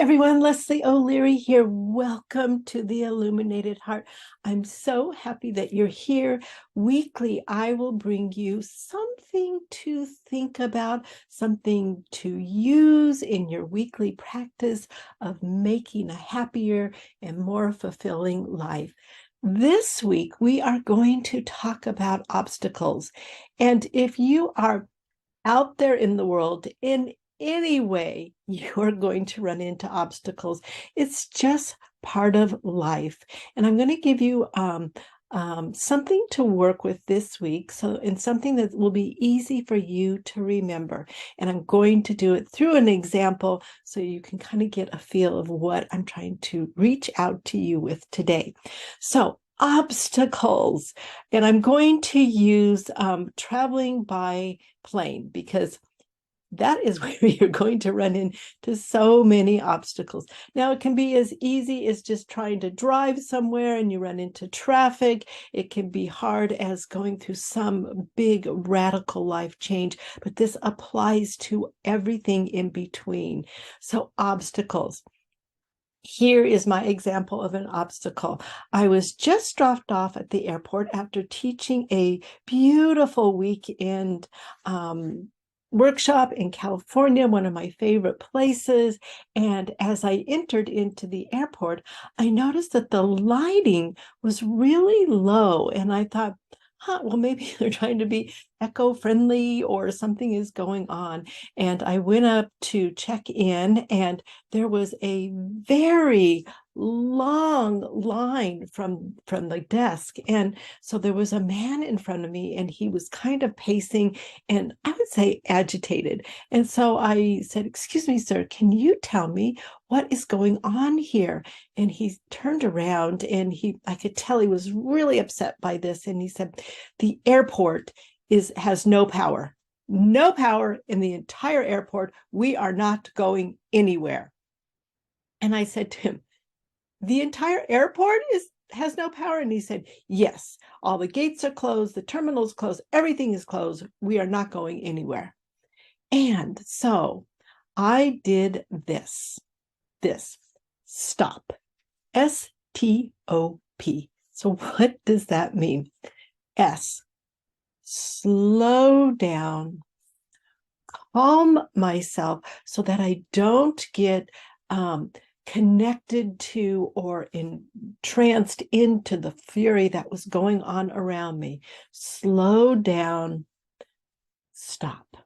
everyone, Leslie O'Leary here. Welcome to the Illuminated Heart. I'm so happy that you're here. Weekly, I will bring you something to think about, something to use in your weekly practice of making a happier and more fulfilling life. This week, we are going to talk about obstacles. And if you are out there in the world in any way, you're going to run into obstacles. It's just part of life. And I'm going to give you something to work with this week. And something that will be easy for you to remember. And I'm going to do it through an example so you can kind of get a feel of what I'm trying to reach out to you with today. So obstacles. And I'm going to use traveling by plane because that is where you're going to run into so many obstacles. Now, it can be as easy as just trying to drive somewhere and you run into traffic. It can be hard as going through some big radical life change, but this applies to everything in between. So obstacles. Here is my example of an obstacle. I was just dropped off at the airport after teaching a beautiful weekend workshop in California, one of my favorite places. And as I entered into the airport, I noticed that the lighting was really low. And I thought, well, maybe they're trying to be eco-friendly or something is going on. And I went up to check in, and there was a very long line from the desk. And so there was a man in front of me, and he was kind of pacing and I would say agitated. And so I said, "Excuse me, sir, can you tell me what is going on here?" And he turned around and I could tell he was really upset by this. And he said, "The airport has no power in the entire airport. We are not going anywhere." And I said to him, "The entire airport has no power?" And he said, "Yes, all the gates are closed, the terminal's closed, everything is closed. We are not going anywhere." And so I did this stop, S-T-O-P. So what does that mean? S, slow down, calm myself so that I don't get connected to or entranced into the fury that was going on around me. Slow down, stop.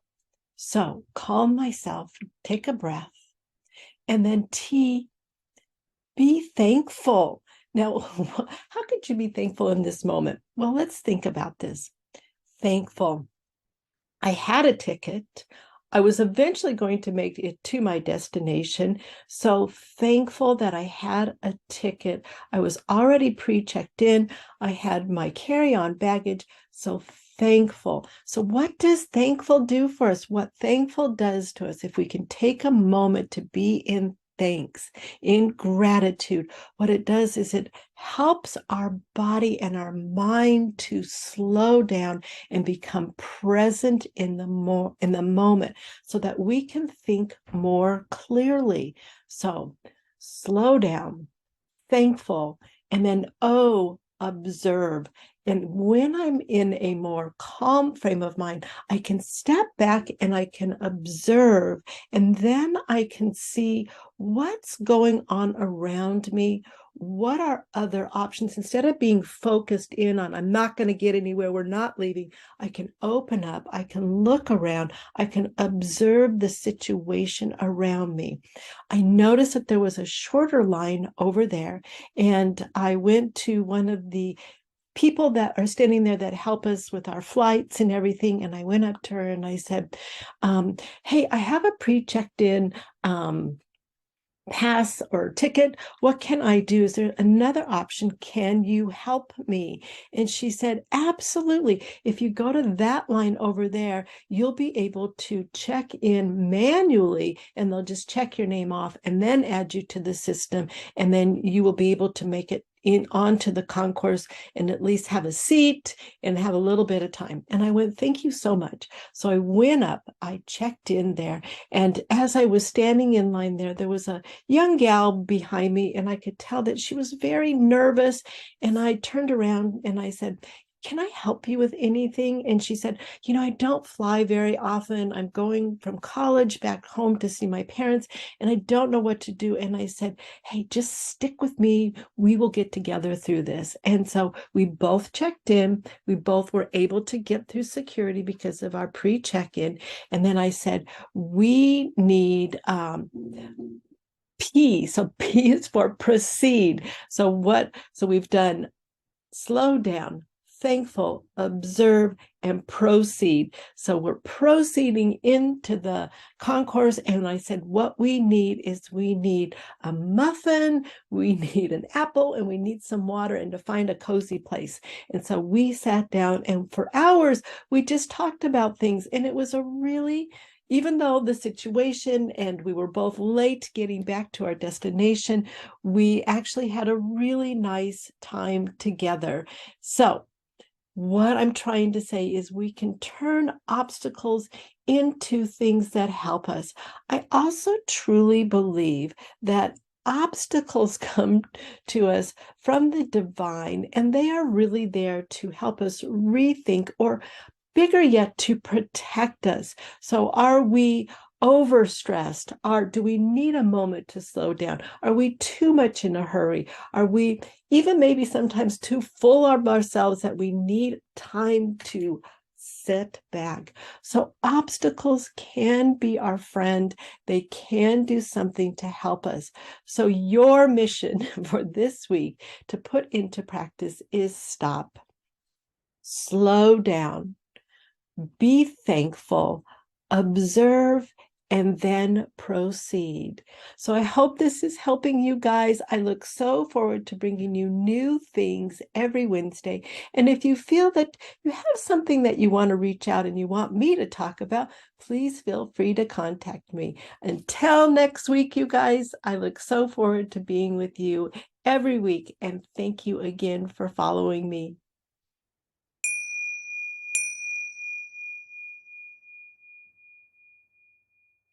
So calm myself, take a breath, and then T, be thankful. Now, how could you be thankful in this moment? Well, let's think about this. Thankful. I had a ticket. I was eventually going to make it to my destination. So thankful that I had a ticket. I was already pre-checked in. I had my carry-on baggage. So thankful. So what does thankful do for us? What thankful does to us, if we can take a moment to be in thanks, in gratitude, what it does is it helps our body and our mind to slow down and become present in the moment so that we can think more clearly. So slow down, thankful, and then observe. And when I'm in a more calm frame of mind, I can step back and I can observe, and then I can see what's going on around me. What are other options? Instead of being focused in on, I'm not going to get anywhere, we're not leaving, I can open up, I can look around, I can observe the situation around me. I noticed that there was a shorter line over there, and I went to one of the people that are standing there that help us with our flights and everything. And I went up to her and I said, "Hey, I have a pre-checked in pass or ticket. What can I do? Is there another option? Can you help me?" And she said, "Absolutely. If you go to that line over there, you'll be able to check in manually, and they'll just check your name off and then add you to the system. And then you will be able to make it in onto the concourse and at least have a seat and have a little bit of time. And I went, thank you so much. So I went up, I checked in there. And as I was standing in line there was a young gal behind me, and I could tell that she was very nervous. And I turned around and I said, can I help you with anything? And she said, I don't fly very often. I'm going from college back home to see my parents, and I don't know what to do. And I said, hey, just stick with me. We will get together through this. And so we both checked in. We both were able to get through security because of our pre-check-in. And then I said, we need P. So P is for proceed. So we've done slow down, thankful, observe, and proceed. So we're proceeding into the concourse. And I said, what we need is we need a muffin, we need an apple, and we need some water, and to find a cozy place. And so we sat down, and for hours, we just talked about things. And it was a really, even though the situation and we were both late getting back to our destination, we actually had a really nice time together. So what I'm trying to say is we can turn obstacles into things that help us. I also truly believe that obstacles come to us from the divine, and they are really there to help us rethink, or bigger yet, to protect us. So are we overstressed? Do we need a moment to slow down? Are we too much in a hurry? Are we even maybe sometimes too full of ourselves that we need time to sit back? So obstacles can be our friend. They can do something to help us. So your mission for this week to put into practice is stop, slow down, be thankful, observe, and then proceed. So I hope this is helping you guys. I look so forward to bringing you new things every Wednesday. And if you feel that you have something that you want to reach out and you want me to talk about, please feel free to contact me. Until next week, you guys, I look so forward to being with you every week. And thank you again for following me.